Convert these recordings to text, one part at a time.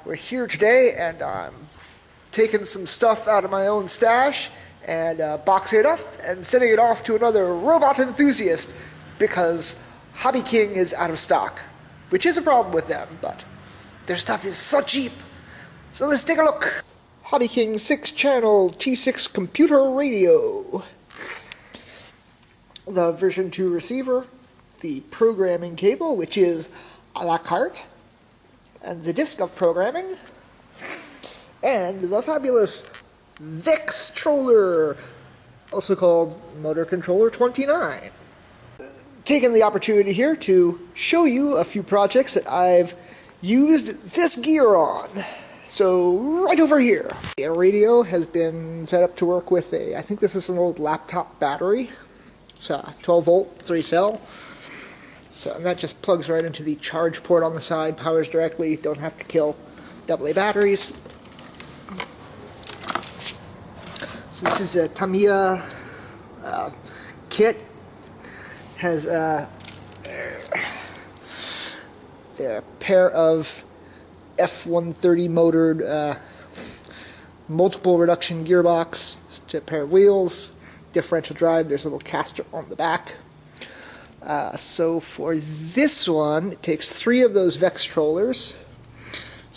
We're here today and I'm taking some stuff out of my own stash and boxing it up and sending it off to another robot enthusiast because HobbyKing is out of stock, which is a problem with them, but their stuff is so cheap. So let's take a look. HobbyKing 6-channel T6 computer radio. The version 2 receiver, the programming cable, which is a la carte, and the disk of programming, and the fabulous Vex-Troller, also called Motor Controller 29. Taking the opportunity here to show you a few projects that I've used this gear on. So right over here. The radio has been set up to work with I think this is an old laptop battery. It's a 12 volt, 3 cell. So and that just plugs right into the charge port on the side, powers directly, don't have to kill AA batteries. So this is a Tamiya kit. Has there a pair of F130 motored multiple reduction gearbox, a pair of wheels, differential drive, there's a little caster on the back. So for this one, it takes 3 of those Vex-Trollers.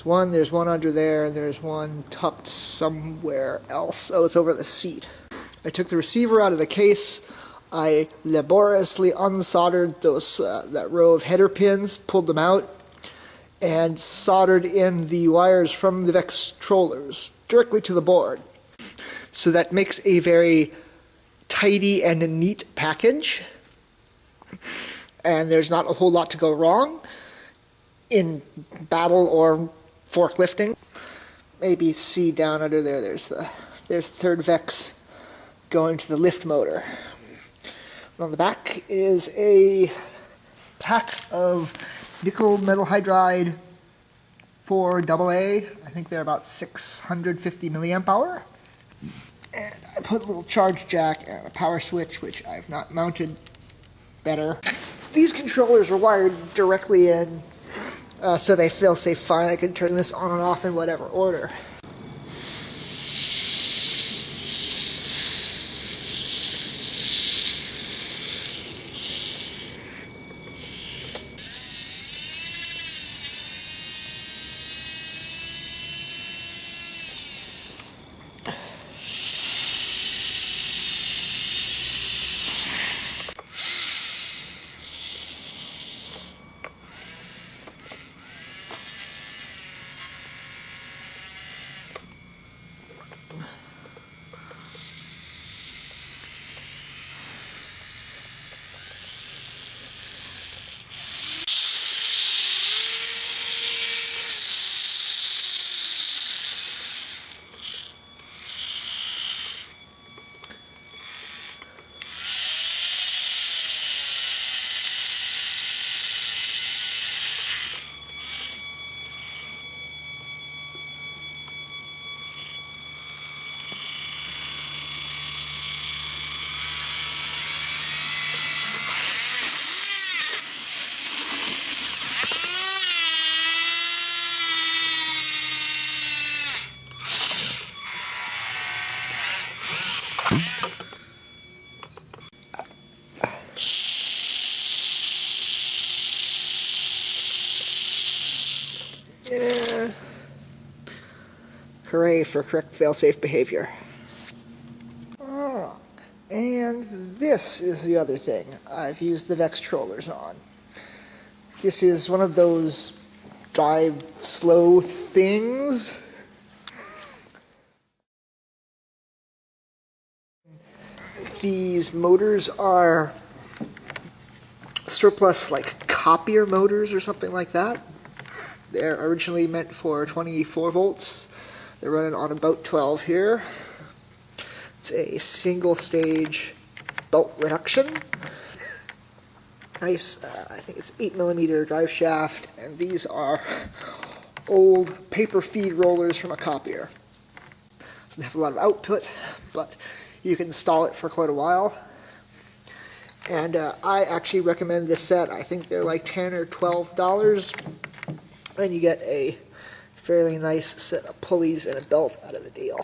There's one under there, and there's one tucked somewhere else. Oh, it's over the seat. I took the receiver out of the case. I laboriously unsoldered that row of header pins, pulled them out, and soldered in the wires from the Vex-Trollers directly to the board. So that makes a very tidy and a neat package. And there's not a whole lot to go wrong in battle or forklifting. Maybe see down under there, there's the third Vex going to the lift motor. And on the back is a pack of nickel metal hydride for AA. I think they're about 650 milliamp hour. And I put a little charge jack and a power switch, which I've not mounted better. These controllers are wired directly in, so they feel safe fine. I can turn this on and off in whatever order. Yeah. Hooray for correct fail-safe behavior. Oh, and this is the other thing I've used the Vex-Trollers on. This is one of those drive slow things. These motors are surplus, like copier motors or something like that. They're originally meant for 24 volts. They're running on about 12 here. It's a single stage bolt reduction. Nice, I think it's 8mm drive shaft, and these are old paper feed rollers from a copier. Doesn't have a lot of output, but you can install it for quite a while. And I actually recommend this set. I think they're like $10 or $12. And you get a fairly nice set of pulleys and a belt out of the deal.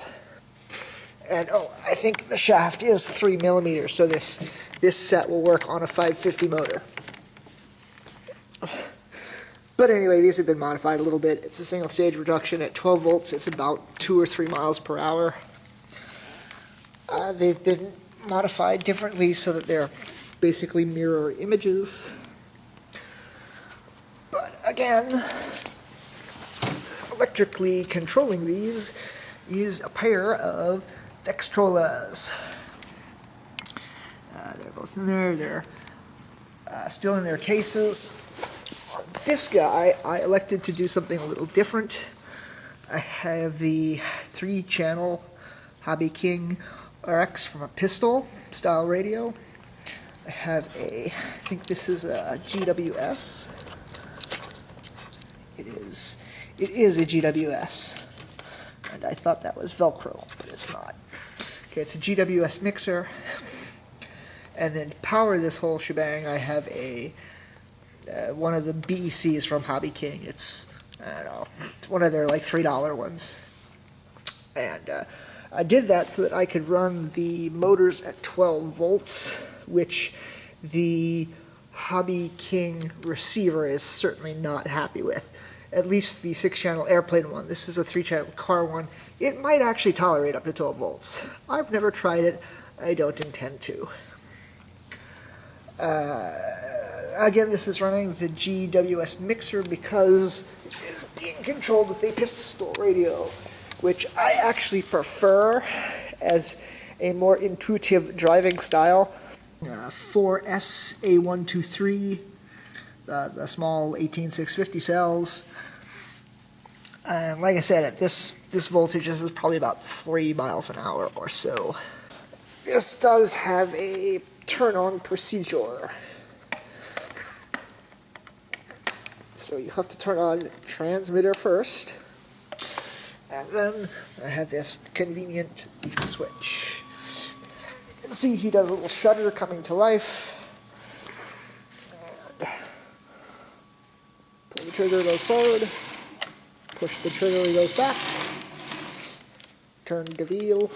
And oh, I think the shaft is 3 millimeters, so this set will work on a 550 motor. But anyway, these have been modified a little bit. It's a single stage reduction at 12 volts. It's about 2 or 3 miles per hour. They've been modified differently so that they're basically mirror images. But again, electrically controlling these is a pair of Vex-Trollers. They're both in there. They're still in their cases. On this guy, I elected to do something a little different. I have the 3-channel HobbyKing RX from a pistol style radio. I have I think this is a GWS. It is a GWS. And I thought that was Velcro, but it's not. Okay, it's a GWS mixer. And then to power this whole shebang, I have one of the BECs from HobbyKing. It's, I don't know, it's one of their like $3 ones. And I did that so that I could run the motors at 12 volts, which the HobbyKing receiver is certainly not happy with. At least the 6-channel airplane one. This is a 3-channel car one. It might actually tolerate up to 12 volts. I've never tried it. I don't intend to. Again, this is running the GWS mixer because it is being controlled with a pistol radio, which I actually prefer as a more intuitive driving style. 4SA123, the small 18650 cells. And like I said, at this voltage, this is probably about 3 miles an hour or so. This does have a turn-on procedure. So you have to turn on transmitter first, and then I have this convenient switch. You can see he does a little shutter coming to life. And pull the trigger, it goes forward. Push the trigger, it goes back. Turn the wheel.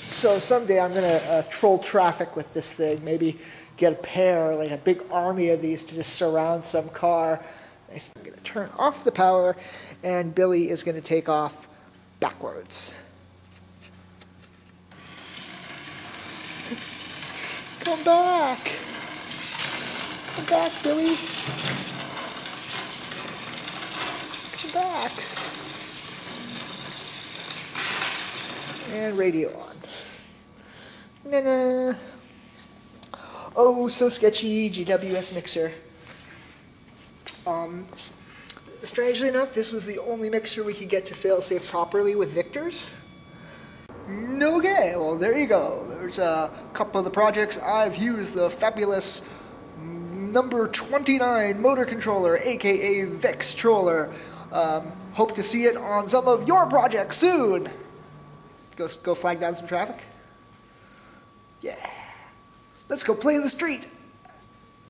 So someday I'm going to troll traffic with this thing, maybe get a pair, like a big army of these to just surround some car. I'm going to turn off the power, and Billy is going to take off backwards. Come back! Come back, Billy! Come back! And radio on. Na-na. Oh, so sketchy, GWS mixer. Strangely enough, this was the only mixer we could get to fail-safe properly with Victor's. Okay, well there you go. There's a couple of the projects I've used the fabulous number 29 motor controller, aka Vex-Troller. Hope to see it on some of your projects soon. Go flag down some traffic. Yeah. Let's go play in the street.